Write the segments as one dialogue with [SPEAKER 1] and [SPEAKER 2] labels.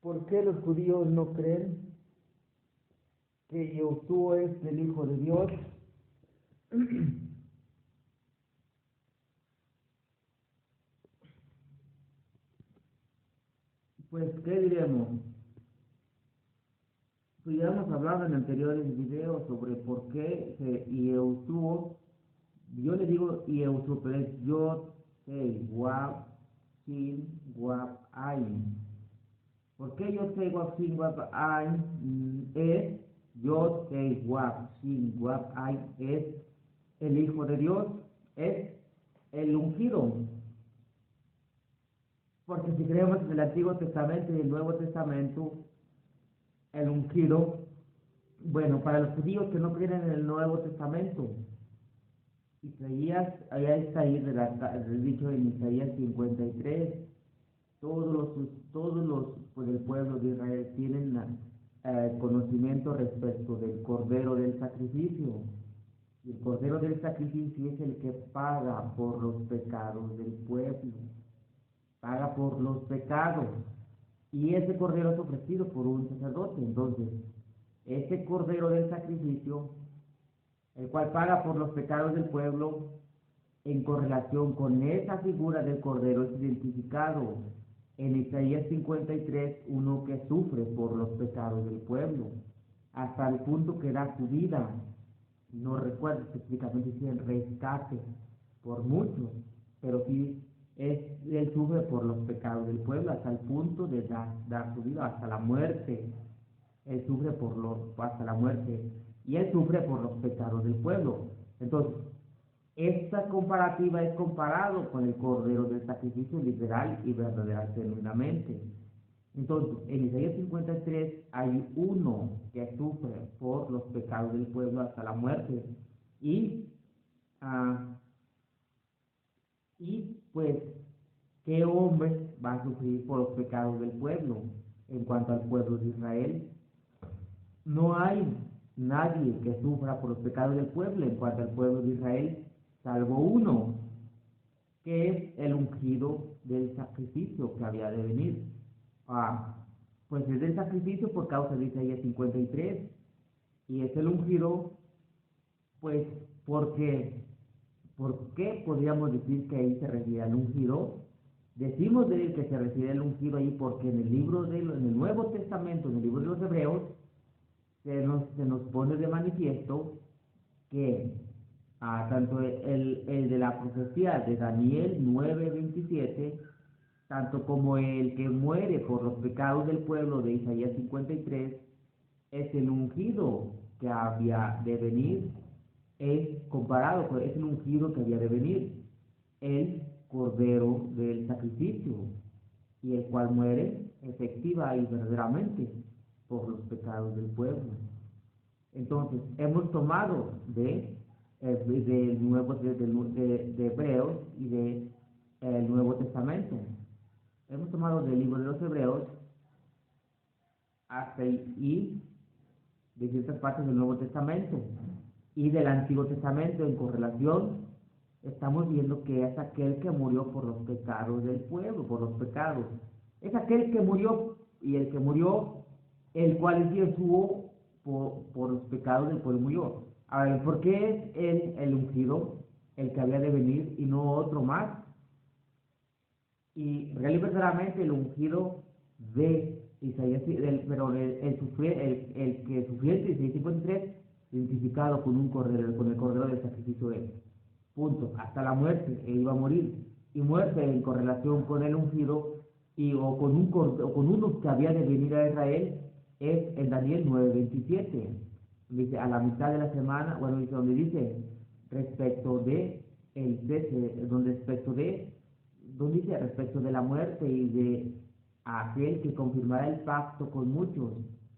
[SPEAKER 1] ¿Por qué los judíos no creen que Yoshua es el Hijo de Dios? Pues, ¿qué diremos? Pues ya hemos hablado en anteriores videos sobre por qué Yoshua, yo le digo Yoshua, pero es Yod, Hei, Wab, Shin, Wab, Ain. ¿Por qué Yod, Hei, Wab, Shin, Wab, Ain es Yod, Hei, Wab, Shin, Wab, Ain es el Hijo de Dios? Es el ungido. Porque si creemos en el Antiguo Testamento y el Nuevo Testamento, el ungido, bueno, para los judíos que no creen en el Nuevo Testamento, Isaías, allá está ahí el dicho en Isaías 53, todos los pues, del pueblo de Israel tienen conocimiento respecto del Cordero del Sacrificio. Y el Cordero del Sacrificio es el que paga por los pecados del pueblo, paga por los pecados. Y ese cordero es ofrecido por un sacerdote. Entonces, ese cordero del sacrificio, el cual paga por los pecados del pueblo, en correlación con esa figura del cordero, es identificado en Isaías 53, uno que sufre por los pecados del pueblo, hasta el punto que da su vida. No recuerdo específicamente si el rescate por muchos, pero sí él sufre por los pecados del pueblo hasta el punto de dar su vida hasta la muerte. Él sufre hasta la muerte y él sufre por los pecados del pueblo. Entonces, esta comparativa es comparado con el cordero del sacrificio literal y verdadera genuinamente. Entonces, en Isaías 53 hay uno que sufre por los pecados del pueblo hasta la muerte. Y, ah, pues, ¿qué hombre va a sufrir por los pecados del pueblo? En cuanto al pueblo de Israel, no hay nadie que sufra por los pecados del pueblo en cuanto al pueblo de Israel, salvo uno, que es el ungido del sacrificio que había de venir. Ah, pues es el sacrificio por causa de Isaías 53, y es el ungido, pues, porque, ¿por qué podríamos decir que ahí se refiere al ungido? Decimos de él que se refiere al ungido ahí porque en el en el Nuevo Testamento, en el libro de los Hebreos, se nos pone de manifiesto que tanto el de la profecía de Daniel 9:27, tanto como el que muere por los pecados del pueblo de Isaías 53, es el ungido que había de venir, es comparado, es el ungido que había de venir, el cordero del sacrificio, y el cual muere efectiva y verdaderamente por los pecados del pueblo. Entonces, hemos tomado del nuevo, de Hebreos y de el Nuevo Testamento. Hemos tomado del libro de los Hebreos hasta y de ciertas partes del Nuevo Testamento y del Antiguo Testamento en correlación. Estamos viendo que es aquel que murió por los pecados del pueblo, por los pecados. Es aquel que murió y el que murió, el cual es Jesús por los pecados del pueblo murió. A ver, ¿por qué es él el ungido, el que había de venir y no otro más? Y real y verdaderamente el ungido de Isaías, pero el que sufrió el Isaías 53, identificado con un cordero, con el cordero del sacrificio de él. Punto. Hasta la muerte, él iba a morir. Y muerte en correlación con el ungido o con uno que había de venir a Israel es en Daniel 9:27. Dice, a la mitad de la semana, bueno, dice donde dice respecto de el donde dice respecto de la muerte y de aquel que confirmará el pacto con muchos.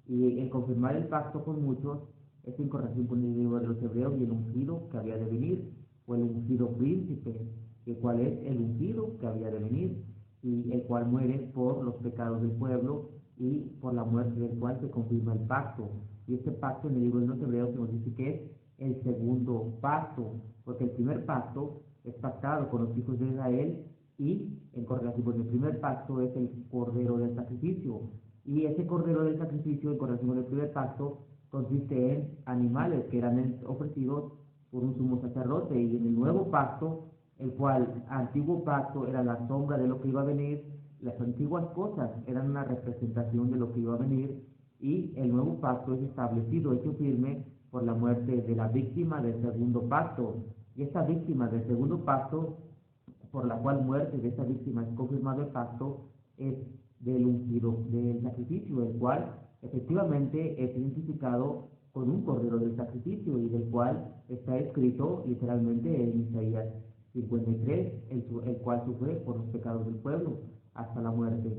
[SPEAKER 1] Y el confirmar el pacto con muchos es en correlación con el libro de los Hebreos y el ungido que había de venir, o el ungido príncipe, el cual es el ungido que había de venir, y el cual muere por los pecados del pueblo y por la muerte del cual se confirma el pacto. Y este pacto en el libro de los Hebreos nos dice que es el segundo pacto, porque el primer pacto es pactado con los hijos de Israel y en correlación con el primer pacto es el cordero del sacrificio, Y ese cordero del sacrificio, en correlación con el primer pacto, consiste en animales que eran ofrecidos por un sumo sacerdote. Y en el nuevo pacto, el cual antiguo pacto era la sombra de lo que iba a venir, las antiguas cosas eran una representación de lo que iba a venir, y el nuevo pacto es establecido, hecho firme por la muerte de la víctima del segundo pacto. Y esta víctima del segundo pacto, por la cual muerte de esta víctima es confirmado el pacto, es del ungido del sacrificio, el cual efectivamente es identificado con un cordero del sacrificio y del cual está escrito literalmente en Isaías 53, el cual sufre por los pecados del pueblo hasta la muerte.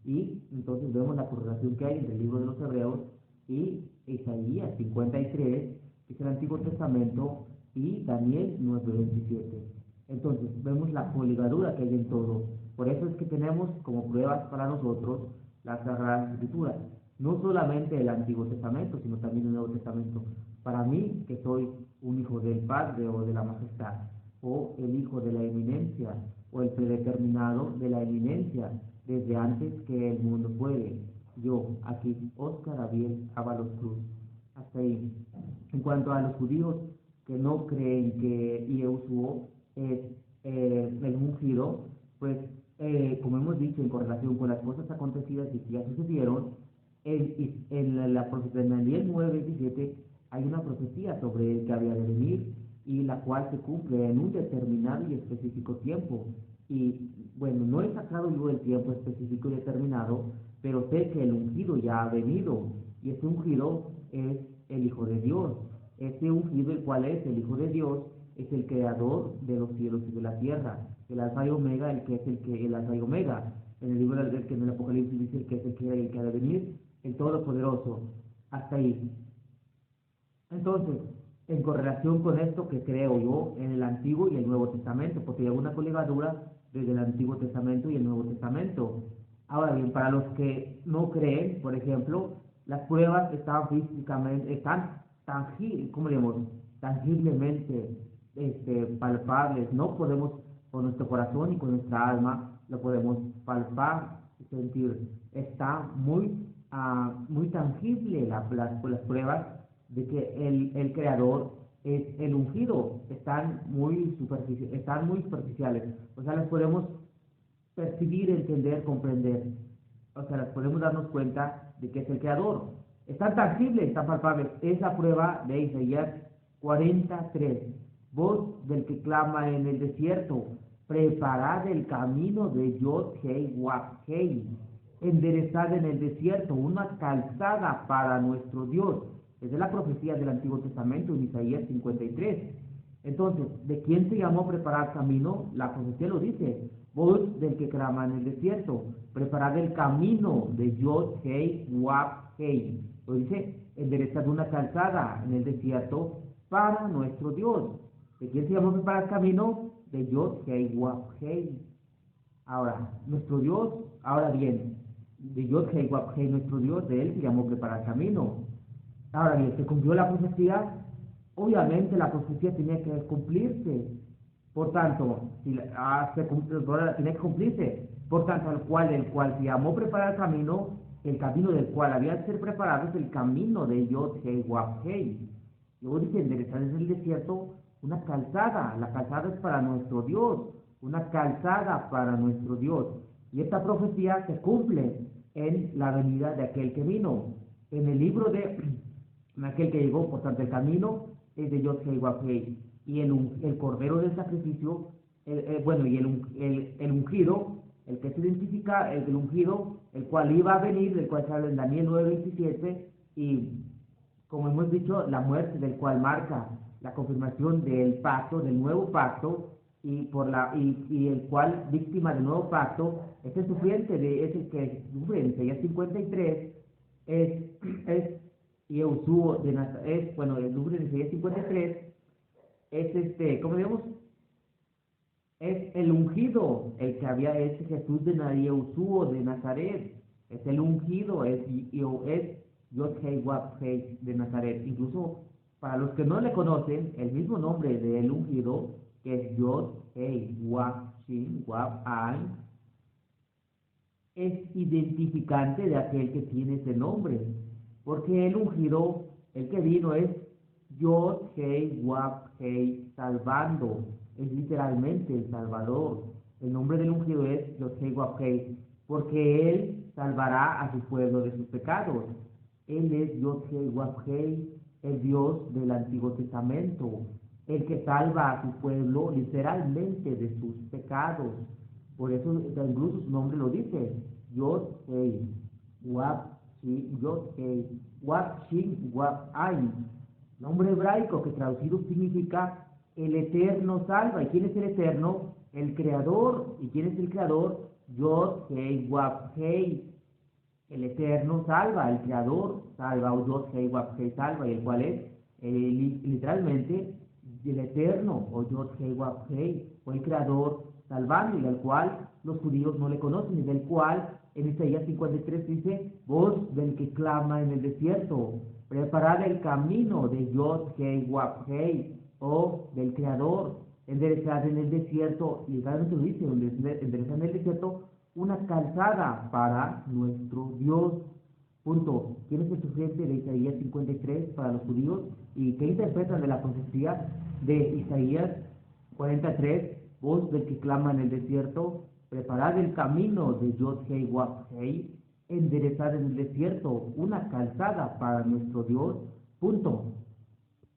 [SPEAKER 1] Y entonces vemos la correlación que hay entre el libro de los Hebreos y Isaías 53, que es el Antiguo Testamento, y Daniel 9:27. Entonces vemos la coligadura que hay en todo. Por eso es que tenemos como pruebas para nosotros las Sagradas Escrituras. No solamente el Antiguo Testamento, sino también el Nuevo Testamento. Para mí, que soy un hijo del Padre o de la Majestad, o el hijo de la eminencia, o el predeterminado de la eminencia, desde antes que el mundo fuere. Yo, aquí, Óscar Abiel Ábalos Cruz. Hasta ahí. En cuanto a los judíos que no creen que Yeshua es el ungido, pues como hemos dicho, en correlación con las cosas acontecidas y que ya sucedieron, en la profecía de Daniel 9:27 hay una profecía sobre el que había de venir y la cual se cumple en un determinado y específico tiempo. Y bueno, no he sacado yo el tiempo específico y determinado, pero sé que el ungido ya ha venido y ese ungido es el Hijo de Dios. Ese ungido, el cual es el Hijo de Dios, es el creador de los cielos y de la tierra, el alfa y omega, el que es el alfa y omega. En el libro del que en el Apocalipsis dice que es el que era y el que ha de venir, el Todopoderoso. Hasta ahí. Entonces, en correlación con esto que creo yo en el Antiguo y el Nuevo Testamento, porque hay una coligadura desde el Antiguo Testamento y el Nuevo Testamento. Ahora bien, para los que no creen, por ejemplo, las pruebas están físicamente, están tangiblemente palpables. No podemos, con nuestro corazón y con nuestra alma, lo podemos palpar y sentir. Está muy tangible las pruebas de que el creador es el ungido. Están muy superficiales. O sea, las podemos percibir, entender, comprender. O sea, las podemos darnos cuenta de que es el creador. Es tan tangible, es tan palpable. Es la prueba de Isaías 43. Voz del que clama en el desierto, preparad el camino de Yod-Heh-Wah-Heh, enderezad en el desierto una calzada para nuestro Dios. Es de la profecía del Antiguo Testamento en Isaías 53. Entonces, ¿de quién se llamó preparar camino? La profecía lo dice. Voz del que clama en el desierto, preparad el camino de Yod-Heh-Wah-Heh. Lo dice, enderezad una calzada en el desierto para nuestro Dios. ¿De quién se llamó preparar camino? De Yod-Heh-Wah-Heh. Ahora, nuestro Dios, ahora bien, de Yod-Heh-Wah-Heh, nuestro Dios, de él se llamó preparar camino. Ahora bien, ¿se cumplió la profecía? Obviamente la profecía tenía que cumplirse. Por tanto, tenía que cumplirse. Por tanto, el cual se llamó preparar camino, el camino del cual había de ser preparado es el camino de Yod-Heh-Wah-Heh. Luego dice, enderezar en el desierto una calzada. La calzada es para nuestro Dios. Una calzada para nuestro Dios. Y esta profecía se cumple en la venida de aquel que vino. En el libro de aquel que llegó, por tanto, el camino es de Yod-Heh-Wah-Heh. Y el cordero del sacrificio, el ungido, el que se identifica, el ungido, el cual iba a venir, del cual se habla en Daniel 9:27, y como hemos dicho, la muerte del cual marca la confirmación del pacto, del nuevo pacto, y el cual, víctima del nuevo pacto, es el sufriente, es el que sufre en Isaías 53, es Yeshua de Nazaret, el sufre en Isaías 53, ¿cómo digamos? Es el ungido, el que había, es Jesús de Yeshua de Nazaret, es el ungido, es Yod-Heh-Wah-Heh de Nazaret. Incluso para los que no le conocen, el mismo nombre del ungido, que es Yod-Heh-Wah-Shin-Wah-Ain, es identificante de aquel que tiene ese nombre, porque el ungido, el que vino es Yod Hei Wab Hei, salvando, es literalmente el Salvador. El nombre del ungido es Yod Hei Wab Hei, porque él salvará a su pueblo de sus pecados. Él es Yod Hei Wab Hei, el Dios del Antiguo Testamento, el que salva a su pueblo literalmente de sus pecados. Por eso incluso su nombre lo dice, Yod Hei Wab Shin, Yod Hei Wab Shin Wab Ain, nombre hebraico que traducido significa el Eterno salva. ¿Y quién es el Eterno? El Creador. ¿Y quién es el Creador? Yod Hei Wab Hei, el Eterno salva, el Creador salva, o Yod Hei Wab Hei salva, y el cual es literalmente el Eterno, o Yod Hei Wab Hei, o el Creador salvando, y al cual los judíos no le conocen, y del cual en Isaías 53 dice, voz del que clama en el desierto, preparad el camino de Yod Hei Wab Hei, o del Creador, enderezad en el desierto, y literalmente lo dice, enderezad en el desierto una calzada para nuestro Dios. Punto. ¿Quién es el sufriente de Isaías 53 para los judíos? ¿Y qué interpretan de la profecía de Isaías 43? Voz del que clama en el desierto, preparad el camino de Yod Hei Wab Hei, enderezad en el desierto una calzada para nuestro Dios. Punto.